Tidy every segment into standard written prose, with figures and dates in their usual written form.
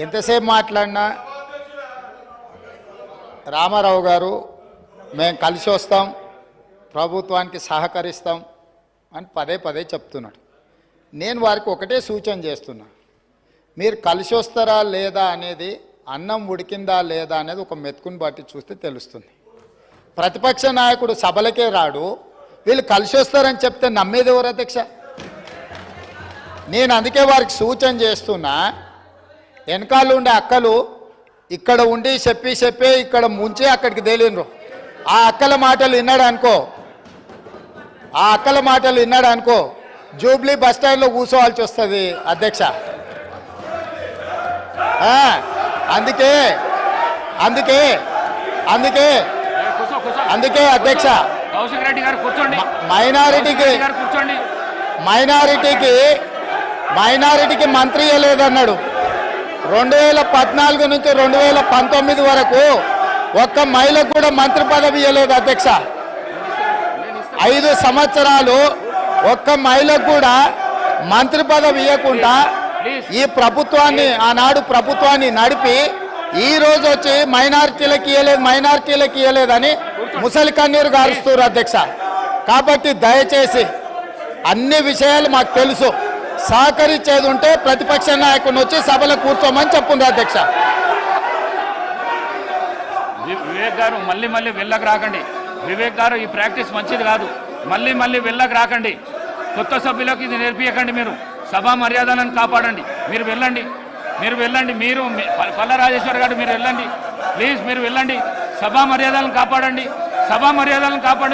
ఎంతసేపు మాట్లాడినా రామారావు గారు మేము కలిసి వస్తాం, ప్రభుత్వానికి సహకరిస్తాం అని పదే పదే చెప్తున్నాడు. నేను వారికి ఒకటే సూచన చేస్తున్నా, మీరు కలిసి వస్తారా లేదా అనేది, అన్నం ఉడికిందా లేదా అనేది ఒక మెతుకుని బట్టి చూస్తే తెలుస్తుంది. ప్రతిపక్ష నాయకుడు సభలకే రాడు, వీళ్ళు కలిసి వస్తారని చెప్తే నమ్మేది ఎవరు అధ్యక్ష? నేను అందుకే వారికి సూచన చేస్తున్నా, వెనకాల ఉండే అక్కలు ఇక్కడ ఉండి చెప్పి ఇక్కడ ముంచి అక్కడికి తేలినరు. ఆ అక్కల మాటలు విన్నాడు అనుకో జూబ్లీ బస్ స్టాండ్లో కూర్చోవాల్సి వస్తుంది అధ్యక్ష. అందుకే అందుకే అందుకే అందుకే అధ్యక్ష, మైనారిటీకి మంత్రి ఇవ్వలేదన్నాడు. 2014 నుంచి 2019 వరకు ఒక్క మహిళకు కూడా మంత్రి పదవి ఇవ్వలేదు అధ్యక్ష. 5 సంవత్సరాలు ఒక్క మహిళకు కూడా మంత్రి పదవి ఇవ్వకుండా ఈ ప్రభుత్వాన్ని, ఆనాడు ప్రభుత్వాన్ని నడిపి ఈ రోజు వచ్చి మైనారిటీలకు ఇవ్వలేదని ముసలి కన్నీరు గారుస్తారు అధ్యక్ష. కాబట్టి దయచేసి అన్ని విషయాలు మాకు తెలుసు, సహకరించేది ఉంటే ప్రతిపక్ష నాయకుడిని వచ్చి సభలో కూర్చోమని చెప్పుంది అధ్యక్ష. వివేక్ గారు మళ్ళీ వెళ్ళకు రాకండి. వివేక్ గారు ఈ ప్రాక్టీస్ మంచిది కాదు. మళ్ళీ వెళ్ళకు రాకండి. కొత్త సభ్యులకు ఇది నేర్పించకండి. మీరు సభా మర్యాదలను కాపాడండి. మీరు వెళ్ళండి. మీరు పల్ల రాజేశ్వర్ గారు మీరు వెళ్ళండి ప్లీజ్. మీరు వెళ్ళండి, సభా మర్యాదలను కాపాడండి.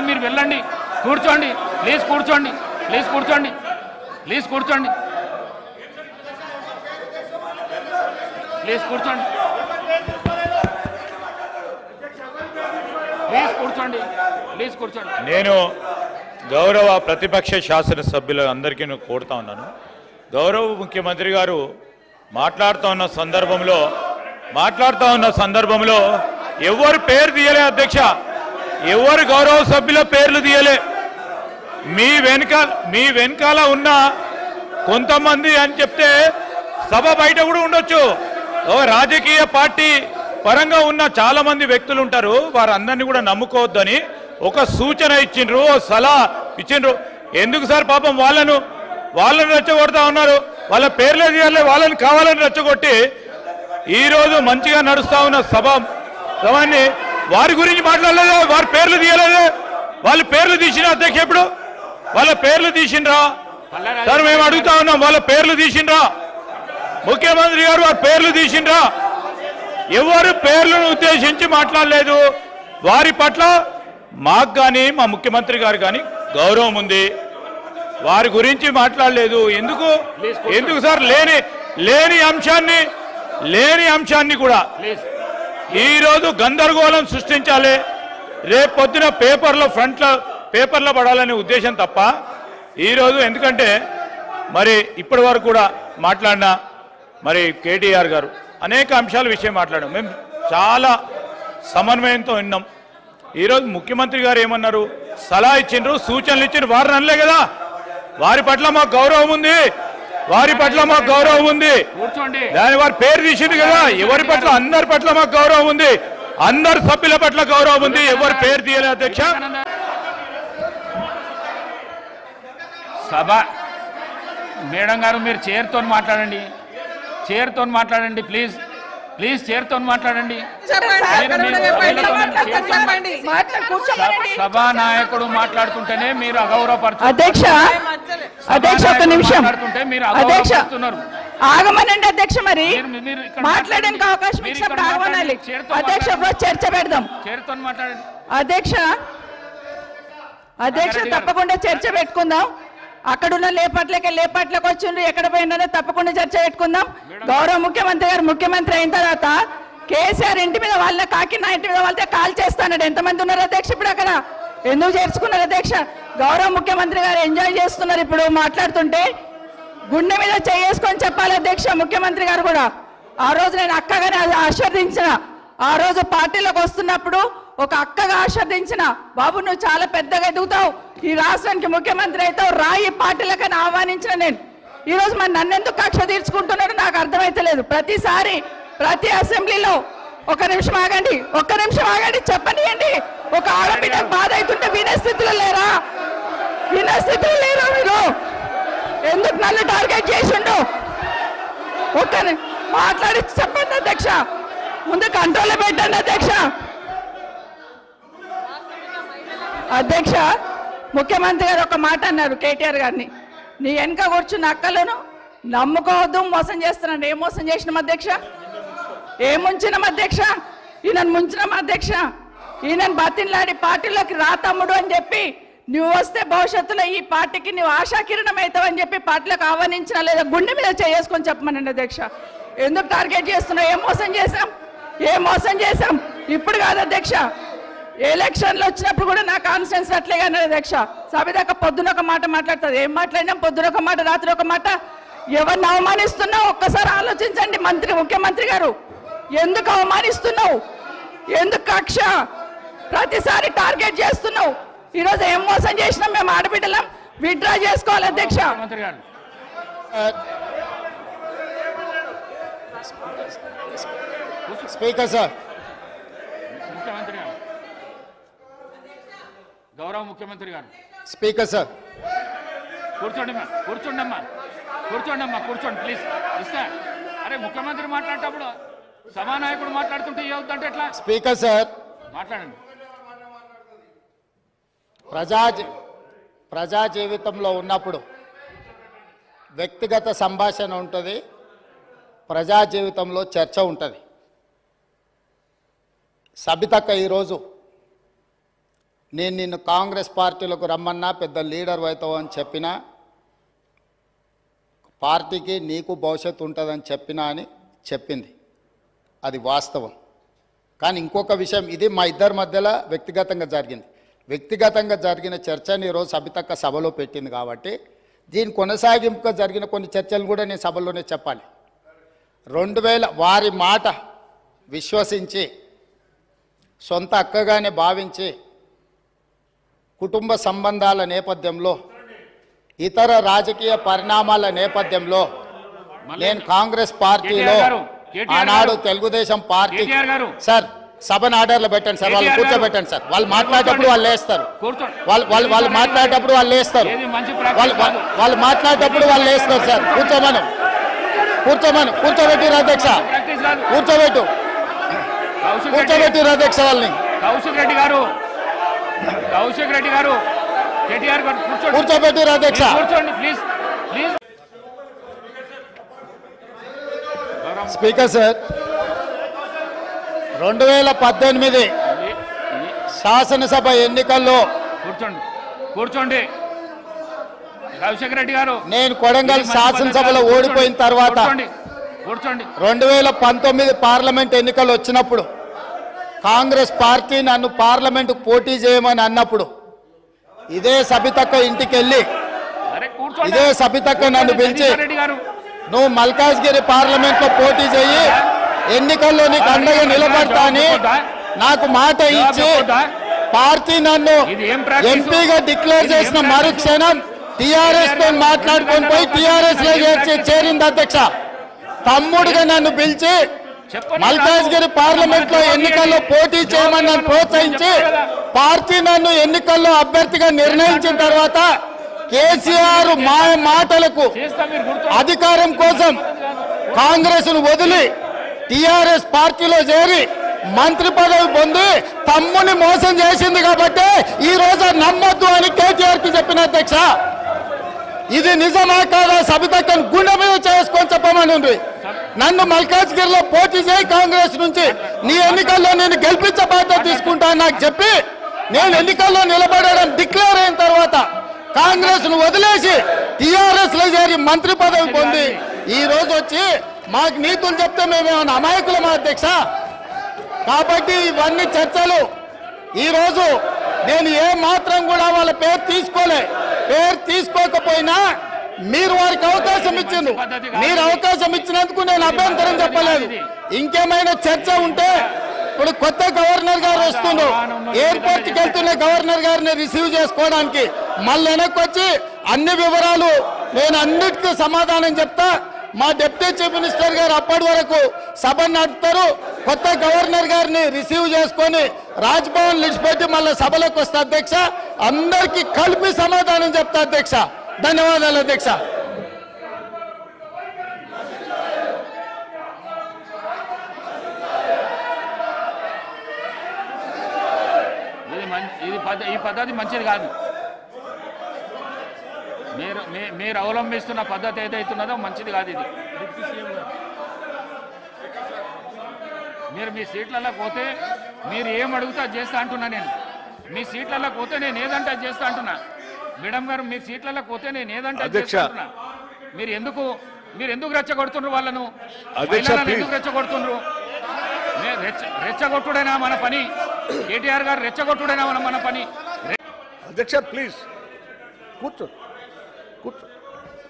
మీరు వెళ్ళండి, కూర్చోండి ప్లీజ్. కూర్చోండి. నేను గౌరవ ప్రతిపక్ష శాసనసభ్యులు అందరికీ కోరుతా ఉన్నాను, గౌరవ ముఖ్యమంత్రి గారు మాట్లాడుతూ ఉన్న సందర్భంలో ఎవరు పేరు తీయలే అధ్యక్ష, ఎవరు గౌరవ సభ్యుల పేర్లు తీయలే. మీ వెనకాల ఉన్న కొంతమంది అని చెప్తే సభ బయట కూడా ఉండొచ్చు. రాజకీయ పార్టీ పరంగా ఉన్న చాలా మంది వ్యక్తులు ఉంటారు, వారందరినీ కూడా నమ్ముకోవద్దని ఒక సూచన ఇచ్చిండ్రు, సలహా ఇచ్చిండ్రు. ఎందుకు సార్ పాపం వాళ్ళని రెచ్చగొడతా ఉన్నారు. వాళ్ళ పేర్లే తీయాలి, వాళ్ళని కావాలని రెచ్చగొట్టి ఈరోజు మంచిగా నడుస్తా ఉన్న సభని వారి గురించి మాట్లాడలేదే, వారి పేర్లు తీయలేదే. వాళ్ళ పేర్లు తీసిన అధ్యక్ష, ఇప్పుడు వాళ్ళ పేర్లు తీసిండ్రా సార్? మేము అడుగుతా ఉన్నాం, వాళ్ళ పేర్లు తీసిండ్రా? ముఖ్యమంత్రి గారు వారి పేర్లు తీసిండ్రా? ఎవరు పేర్లను ఉద్దేశించి మాట్లాడలేదు. వారి పట్ల మాకు కానీ మా ముఖ్యమంత్రి గారు కానీ గౌరవం ఉంది, వారి గురించి మాట్లాడలేదు. ఎందుకు సార్? లేని అంశాన్ని కూడా ఈరోజు గందరగోళం సృష్టించాలి, రేపు పొద్దున పేపర్లో పడాలనే ఉద్దేశం తప్ప ఈరోజు. ఎందుకంటే మరి ఇప్పటి వరకు కూడా మాట్లాడిన మరి కేటీఆర్ గారు అనేక అంశాల విషయం మాట్లాడాం, మేము చాలా సమన్వయంతో విన్నాం. ఈరోజు ముఖ్యమంత్రి గారు ఏమన్నారు? సలహా ఇచ్చిండ్రు, సూచనలు ఇచ్చిండ్రు, వారిని అనలే కదా. వారి పట్ల మాకు గౌరవం ఉంది, దాని వారి పేరు తీసింది కదా. ఎవరి పట్ల? అందరి పట్ల మాకు గౌరవం ఉంది, అందరు సభ్యుల పట్ల గౌరవం ఉంది, ఎవరు పేరు తీయలే అధ్యక్ష. సభ మేడం గారు మీరు చైర్తో మాట్లాడండి ప్లీజ్. చైర్తో మాట్లాడండి. సభా నాయకుడు మాట్లాడుతుంటేనే మీరు అగౌరవపరుస్తున్నారు. అధ్యక్ష ఒక్క నిమిషం, ఆగమనండి అధ్యక్ష. మరి మాట్లాడడానికి అవకాశం ఇచ్చినప్పుడు ఆగమనాలి అధ్యక్ష. చర్చ పెడదాం చైర్తో మాట్లాడండి అధ్యక్ష. తప్పకుండా చర్చ పెట్టుకుందాం. అక్కడున్న లేపట్లకు వచ్చిండ్రు, ఎక్కడ పోయిందో తప్పకుండా చర్చ పెట్టుకుందాం. గౌరవ ముఖ్యమంత్రి గారు ముఖ్యమంత్రి అయిన తర్వాత కేసీఆర్ ఇంటి మీద కాకినా ఇంటి మీద వాళ్ళతో కాల్ చేస్తాడు. ఎంతమంది ఉన్నారు అధ్యక్ష ఇప్పుడు అక్కడ? ఎందుకు చేర్చుకున్నారు అధ్యక్ష? గౌరవ ముఖ్యమంత్రి గారు ఎంజాయ్ చేస్తున్నారు. ఇప్పుడు మాట్లాడుతుంటే గుండె మీద చేసుకొని చెప్పాలి అధ్యక్ష. ముఖ్యమంత్రి గారు కూడా ఆ రోజు నేను అక్కగానే ఆశీర్వదించిన, ఆ రోజు పార్టీలోకి వస్తున్నప్పుడు ఒక అక్కగా ఆశీర్వదించిన, బాబు నువ్వు చాలా పెద్దగా ఎదుగుతావు, ఈ రాష్ట్రానికి ముఖ్యమంత్రి అవుతావు, రాయి పార్టీలకని ఆహ్వానించిన నేను. ఈరోజు మరి నన్ను ఎందుకు కక్ష తీర్చుకుంటున్నాడు నాకు అర్థమైతలేదు. ప్రతిసారి ప్రతి అసెంబ్లీలో ఒక్క నిమిషం ఆగండి చెప్పనియండి. ఒక ఆడబిడ్డ బాధ అవుతుంటే వినే స్థితిలో లేరా మీరు? ఎందుకు నన్ను టార్గెట్ చేసిండు? మాట్లాడి చెప్పండి అధ్యక్ష, ముందు కంట్రోల్లో పెట్టండి అధ్యక్ష. ముఖ్యమంత్రి గారు ఒక మాట అన్నారు కేటీఆర్ గారిని, నీ వెనక కూర్చున్న అక్కలను నమ్ముకోవద్దు, మోసం చేస్తున్నాడు. ఏం మోసం చేసినాం అధ్యక్ష? ఏం ముంచినాం అధ్యక్ష? ఈయనను ముంచినాం అధ్యక్ష. ఈయనను బతిన్లాడి పార్టీలోకి రా తమ్ముడు అని చెప్పి, నువ్వు వస్తే భవిష్యత్తులో ఈ పార్టీకి నువ్వు ఆశాకిరణం అవుతావని చెప్పి పార్టీలకు ఆహ్వానించిన లేదా గుండె మీద చేసుకొని చెప్పమనండి అధ్యక్ష. ఎందుకు టార్గెట్ చేస్తున్నావు? ఏం మోసం చేశాం? ఇప్పుడు కాదు అధ్యక్ష, ఎలక్షన్లు వచ్చినప్పుడు కూడా నా కాన్ఫిడెన్స్ అట్లేగా అధ్యక్ష. సభదాకా పొద్దున ఒక మాట మాట్లాడుతుంది. ఏం మాట్లాడినాం? పొద్దున ఒక మాట, రాత్రి ఒక మాట. ఎవరిని అవమానిస్తున్నావు ఒక్కసారి ఆలోచించండి ముఖ్యమంత్రి గారు. ఎందుకు అవమానిస్తున్నావు? ఎందుకు కక్ష? ప్రతిసారి టార్గెట్ చేస్తున్నావు. ఈరోజు ఏం మోసం చేసినాం? మేము ఆడబిడ్డలం విత్డ్రా చేసుకోవాలి అధ్యక్ష. స్పీకర్ సార్, ముఖ్యమంత్రి గారు, గౌరవ ముఖ్యమంత్రి గారు. స్పీకర్ సార్, కూర్చోండి ప్లీజ్. అరే ముఖ్యమంత్రి మాట్లాడేటప్పుడు సభానాయకుడు మాట్లాడుతుంటే ఏవుతుంటే ఎట్లా? స్పీకర్ సార్, మాట్లాడండి. ప్రజా జీవితంలో ఉన్నప్పుడు వ్యక్తిగత సంభాషణ ఉంటుంది, ప్రజా జీవితంలో చర్చ ఉంటుంది. సబితక్క ఈరోజు నేను నిన్ను కాంగ్రెస్ పార్టీలోకి రమ్మన్నా పెద్ద లీడర్ అవుతావు అని చెప్పినా, పార్టీకి నీకు భవిష్యత్తు ఉంటుందని చెప్పినా అని చెప్పింది. అది వాస్తవం. కానీ ఇంకొక విషయం, ఇది మా ఇద్దరి మధ్యలో వ్యక్తిగతంగా జరిగిన చర్చని ఈరోజు సబితక్క సభలో పెట్టింది కాబట్టి దీని కొనసాగింపుగా జరిగిన కొన్ని చర్చలు కూడా నేను సభలోనే చెప్పాలి. 2000 వారి మాట విశ్వసించి సొంత అక్కగానే భావించి కుటుంబ సంబంధాల నేపథ్యంలో ఇతర రాజకీయ పరిణామాల నేపథ్యంలో నేను కాంగ్రెస్ పార్టీలో ఆనాడు తెలుగుదేశం పార్టీ సార్ సభను ఆర్డర్లో పెట్టండి సార్, వాళ్ళు కూర్చోబెట్టండి సార్. వాళ్ళు మాట్లాడేటప్పుడు వాళ్ళు లేస్తారు, వాళ్ళు మాట్లాడేటప్పుడు వాళ్ళు లేస్తారు, వాళ్ళు మాట్లాడేటప్పుడు వాళ్ళు లేస్తారు సార్. కూర్చోబెట్టిరు అధ్యక్ష, కూర్చోబెట్టిరు అధ్యక్ష వాళ్ళని. కౌశిక్ రెడ్డి గారు కేటీఆర్ గారు కూర్చోబెట్టిరు అధ్యక్ష. కూర్చోండి ప్లీజ్. స్పీకర్ సార్, 2018 శాసనసభ ఎన్నికల్లో కూర్చోండి కౌశిక్ రెడ్డి గారు, నేను కొడంగల్ శాసనసభలో ఓడిపోయిన తర్వాత 2019 పార్లమెంట్ ఎన్నికలు వచ్చినప్పుడు కాంగ్రెస్ పార్టీ నన్ను పార్లమెంటుకు పోటీ చేయమని అన్నప్పుడు ఇదే సబితక్క ఇంటికి వెళ్ళి ఇదే సబితక్క నన్ను పిలిచి నువ్వు మల్కాజ్గిరి పార్లమెంట్లో పోటీ చేయి, ఎన్నికల్లో నీకు అండగా నిలబడతా అని నాకు మాట ఇచ్చి పార్టీ నన్ను ఎంపీగా డిక్లేర్ చేసిన మరుక్షణం టీఆర్ఎస్ తో మాట్లాడుకొని పోయి టీఆర్ఎస్ లో చేరింది అధ్యక్ష. తమ్ముడుగా నన్ను పిలిచి మల్కాజ్గిరి పార్లమెంట్ లో ఎన్నికల్లో పోటీ చేయమని నన్ను ప్రోత్సహించి పార్టీ నన్ను ఎన్నికల్లో అభ్యర్థిగా నిర్ణయించిన తర్వాత కేసీఆర్ మాటలకు అధికారం కోసం కాంగ్రెస్ ను వదిలి టీఆర్ఎస్ పార్టీలో చేరి మంత్రి పదవి పొంది తమ్ముని మోసం చేసింది కాబట్టి ఈ రోజు నమ్మొద్దు అని కేటీఆర్ కి చెప్పిన అధ్యక్ష. ఇది నిజమా కాదా సబితక్కను గుండె మీద చేసుకొని చెప్పమని ఉంది. నన్ను మల్కాజ్గిరిలో పోటీ చేయి కాంగ్రెస్ నుంచి, నీ ఎన్నికల్లో నేను గెలిపించే బాధ్యత తీసుకుంటా నాకు చెప్పి నేను ఎన్నికల్లో నిలబడడం డిక్లేర్ అయిన తర్వాత కాంగ్రెస్ ను వదిలేసి టీఆర్ఎస్ లో చేరి మంత్రి పదవి పొంది ఈ రోజు వచ్చి మాకు నీతులు చెప్తే మేమేమన్నా అమాయకులమా అధ్యక్ష? కాబట్టి ఇవన్నీ చర్చలు. ఈరోజు నేను ఏ మాత్రం కూడా వాళ్ళ పేరు తీసుకోకపోయినా మీరు వారికి అవకాశం ఇచ్చిండ్రు. మీరు అవకాశం ఇచ్చినందుకు నేను అభ్యంతరం చెప్పలేదు. ఇంకేమైనా చర్చ ఉంటే ఇప్పుడు కొత్త గవర్నర్ గారు వస్తుండ్రు, ఎయిర్పోర్ట్ కి వెళ్తున్న గవర్నర్ గారిని రిసీవ్ చేసుకోవడానికి మళ్ళీ వెనక్కి వచ్చి అన్ని వివరాలు నేను అన్నిటికీ సమాధానం చెప్తా. మా డిప్యూటీ చీఫ్ మినిస్టర్ గారు అప్పటి వరకు సభ నడుపుతారు. కొత్త గవర్నర్ గారిని రిసీవ్ చేసుకొని రాజ్భవన్ విడిచిపెట్టి మళ్ళీ సభలోకి వస్తా అధ్యక్ష. అందరికీ కలిపి సమాధానం చెప్తా అధ్యక్ష. ధన్యవాదాలు అధ్యక్ష. ఈ పద్ధతి మంచిది కాదు. మీరు అవలంబిస్తున్న పద్ధతి ఏదైతున్నదో మంచిది కాదు. ఇది మీరు మీ సీట్లలో పోతే మీరు ఏం అడుగుతా చేస్తా అంటున్నా. నేను మీ సీట్లలో పోతే నేను ఏదంటే చేస్తా అంటున్నా. మేడం గారు మీ సీట్లలో పోతే నేను ఏదంటే చేస్తా అంటున్నా. మీరు ఎందుకు రెచ్చగొడుతుండ్రు వాళ్ళను? ఎందుకు రెచ్చగొడుతుండ్రు? రెచ్చగొట్టుడైనా మన పని. కేటీఆర్ గారు రెచ్చగొట్టుడైనా మన పని. అధ్యక్ష ప్లీజ్ కూర్చో.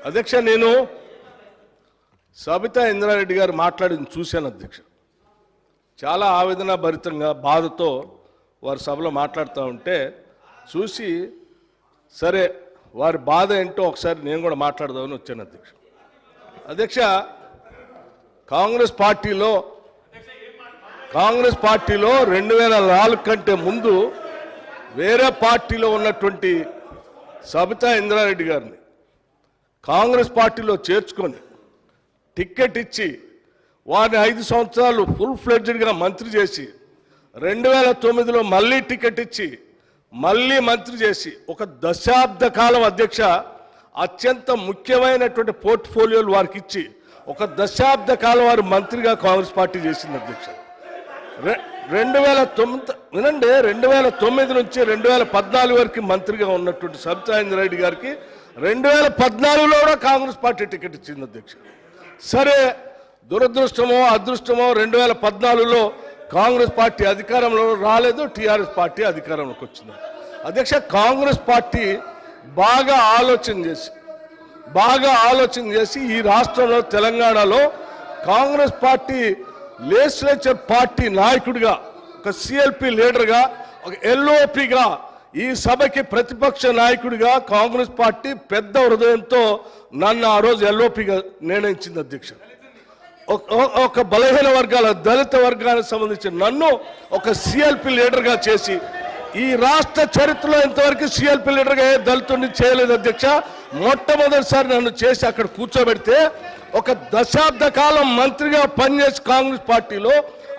అధ్యక్ష నేను సబితా ఇంద్రారెడ్డి గారు మాట్లాడింది చూశాను అధ్యక్ష. చాలా ఆవేదన భరితంగా బాధతో వారి సభలో మాట్లాడుతూ ఉంటే చూసి సరే వారి బాధ ఏంటో ఒకసారి నేను కూడా మాట్లాడదామని వచ్చాను అధ్యక్ష. అధ్యక్ష కాంగ్రెస్ పార్టీలో 2004 కంటే ముందు వేరే పార్టీలో ఉన్నటువంటి సబితా ఇంద్రారెడ్డి గారిని కాంగ్రెస్ పార్టీలో చేర్చుకొని టిక్కెట్ ఇచ్చి వారిని 5 సంవత్సరాలు ఫుల్ ఫ్లెడ్జ్డ్గా మంత్రి చేసి 2009లో మళ్ళీ టికెట్ ఇచ్చి మళ్ళీ మంత్రి చేసి ఒక దశాబ్ద కాలం అధ్యక్ష అత్యంత ముఖ్యమైనటువంటి పోర్ట్ఫోలియోలు వారికి ఇచ్చి ఒక దశాబ్ద కాలం వారు మంత్రిగా కాంగ్రెస్ పార్టీ చేసింది అధ్యక్ష. 2009 నుంచి 2014 వరకు మంత్రిగా ఉన్నటువంటి సబితా ఇంద్రారెడ్డి గారికి 2014లో కూడా కాంగ్రెస్ పార్టీ టికెట్ ఇచ్చింది అధ్యక్ష. సరే దురదృష్టమో అదృష్టమో 2014లో కాంగ్రెస్ పార్టీ అధికారంలో రాలేదు, టీఆర్ఎస్ పార్టీ అధికారంలోకి వచ్చింది అధ్యక్ష. కాంగ్రెస్ పార్టీ బాగా ఆలోచన చేసి ఈ రాష్ట్రంలో తెలంగాణలో కాంగ్రెస్ పార్టీ లెజిస్లేచర్ పార్టీ నాయకుడిగా, ఒక సిఎల్పి లీడర్గా, ఒక ఎల్ఓపిగా, ఈ సభకి ప్రతిపక్ష నాయకుడిగా కాంగ్రెస్ పార్టీ పెద్ద హృదయంతో నన్ను ఆ రోజు ఎల్ఓపిగా నిర్ణయించింది అధ్యక్ష. ఒక బలహీన వర్గాల దళిత వర్గానికి సంబంధించిన నన్ను ఒక సిఎల్పి లీడర్గా చేసి ఈ రాష్ట్ర చరిత్రలో ఇంతవరకు సిఎల్పి లీడర్గా ఏ దళితుడిని చేయలేదు అధ్యక్ష. మొట్టమొదటిసారి నన్ను చేసి అక్కడ కూర్చోబెడితే ఒక దశాబ్ద కాలం మంత్రిగా పనిచేసి కాంగ్రెస్ పార్టీలో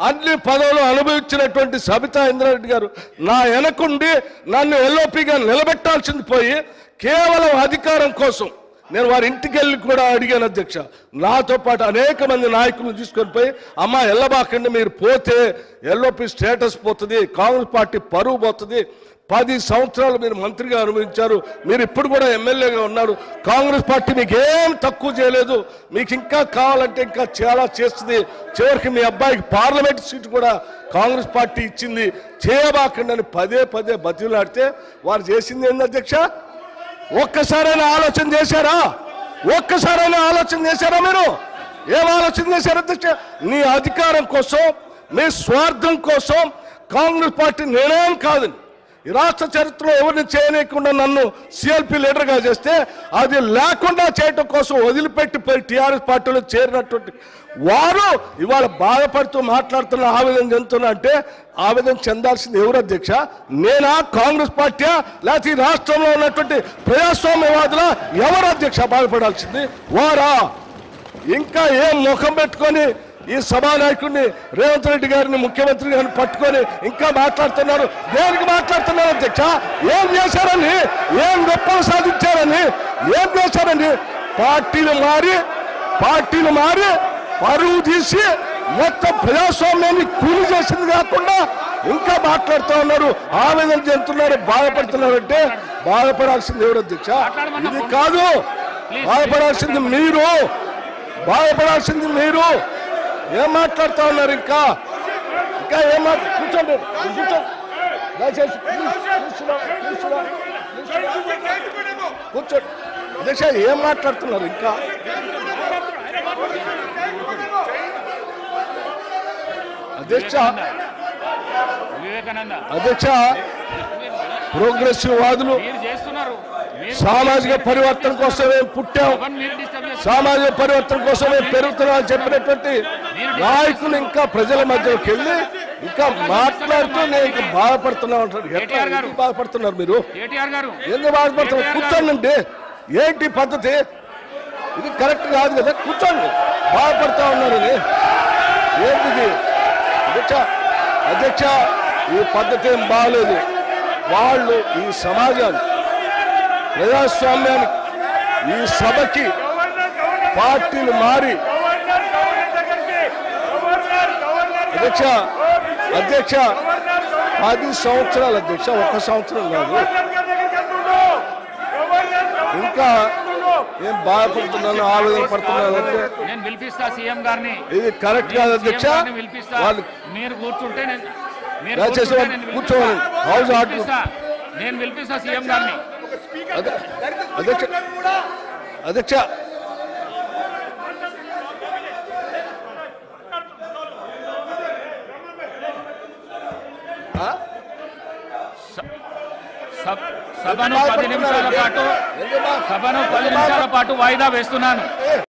అన్ని పదవులు అనుభవించినటువంటి సబితా ఇంద్రారెడ్డి గారు నా వెనకుండి నన్ను ఎల్ఓపిగా నిలబెట్టాల్సింది పోయి కేవలం అధికారం కోసం నేను వారి ఇంటికి వెళ్ళి కూడా అడిగాను అధ్యక్ష. నాతో పాటు అనేక మంది నాయకులను తీసుకొని పోయి అమ్మ ఎల్లబాకండి, మీరు పోతే ఎల్ఓపి స్టేటస్ పోతుంది, కాంగ్రెస్ పార్టీ పరువు పోతుంది, 10 సంవత్సరాలు మీరు మంత్రిగా అనుభవించారు, మీరు ఇప్పుడు కూడా ఎమ్మెల్యేగా ఉన్నారు, కాంగ్రెస్ పార్టీ మీకు ఏం తక్కువ చేయలేదు, మీకు ఇంకా కావాలంటే ఇంకా చాలా చేస్తుంది, చివరికి మీ అబ్బాయికి పార్లమెంట్ సీటు కూడా కాంగ్రెస్ పార్టీ ఇచ్చింది, చేయబాకండి అని పదే బతిలాడితే వారు చేసింది ఏంది అధ్యక్ష? ఒక్కసారైనా ఆలోచన చేశారా? మీరు ఏం ఆలోచన చేశారు అధ్యక్ష? నీ అధికారం కోసం, మీ స్వార్థం కోసం కాంగ్రెస్ పార్టీ నిర్ణయం కాదని ఈ రాష్ట్ర చరిత్రలో ఎవరిని చేయలేకుండా నన్ను సిఎల్పి లీడర్గా చేస్తే అది లేకుండా చేయటం కోసం వదిలిపెట్టి పోయి టీఆర్ఎస్ పార్టీలో చేరినటువంటి వారు ఇవాళ బాధపడుతూ మాట్లాడుతున్న ఆవేదన చెందుతున్నా అంటే ఆవేదన చెందాల్సింది ఎవరు అధ్యక్ష? నేనా, కాంగ్రెస్ పార్టీయా, లేకపోతే ఈ రాష్ట్రంలో ఉన్నటువంటి ప్రజాస్వామ్యవాదుల? ఎవరు అధ్యక్ష బాధపడాల్సింది? వారా? ఇంకా ఏం ముఖం పెట్టుకొని ఈ సభానాయకుడిని రేవంత్ రెడ్డి గారిని ముఖ్యమంత్రి గారిని పట్టుకొని ఇంకా మాట్లాడుతున్నారు? దేనికి మాట్లాడుతున్నారు అధ్యక్ష? ఏం చేశారని, ఏం గొప్పలు సాధించారని, ఏం చేశారని? పార్టీలు మారి పరువు తీసి మొత్తం ప్రజాస్వామ్యాన్ని కూలి చేసింది కాకుండా ఇంకా మాట్లాడుతూ ఉన్నారు, ఆవేదన చెందుతున్నారు, బాధపడుతున్నారు. అంటే బాధపడాల్సింది ఎవరు అధ్యక్ష? ఇది కాదు, బాధపడాల్సింది మీరు. ఏం మాట్లాడుతూ ఉన్నారు? ఇంకా ఏం కూర్చోండి, దయచేసి కూర్చోండి అధ్యక్ష. ఏం మాట్లాడుతున్నారు ఇంకా? అధ్యక్ష ప్రోగ్రెసివ్ వాదులు సామాజిక పరివర్తన కోసమే పుట్టాం, మీరు డిస్టర్బ్ చేస్తారు. సామాజిక పరివర్తన కోసమే పెరుగుతున్నాం అని చెప్పినటువంటి నాయకులు ఇంకా ప్రజల మధ్యలోకి వెళ్ళి ఇంకా మాట్లాడుతూ నేను ఇంకా బాధపడుతున్నా ఉంటారు. ఎట్లా ఎందుకు బాధపడుతున్నారు మీరు? కేటీఆర్ గారు ఎందుకు బాధపడుతున్నారు? కూర్చోండి. ఏంటి పద్ధతి? ఇది కరెక్ట్ కాదు కదా. కూర్చోండి. బాధపడతా ఉన్నారని ఏంటిది? అధ్యక్ష ఈ పద్ధతి ఏం బాగలేదు. వాళ్ళు ఈ సమాజాన్ని, ప్రజాస్వామ్యానికి, ఈ సభకి పార్టీలు మారి అధ్యక్ష 10 సంవత్సరాలు అధ్యక్ష, 1 సంవత్సరం కాదు. ఇంకా ఏం బాధపడుతున్నాను, ఆవేదన పడుతున్నాను అంటే నేను పిలిపిస్తా సీఎం గారిని. ఇది కరెక్ట్ కాదు అధ్యక్ష. వాళ్ళు మీరు కూర్చుంటే దయచేసి కూర్చోవాలి. హౌస్ ఆర్డర్ నేను పిలిపిస్తా సీఎం గారిని. అధ్యక్ష సభను 10 నిమిషాల పాటు వాయిదా వేస్తున్నాను.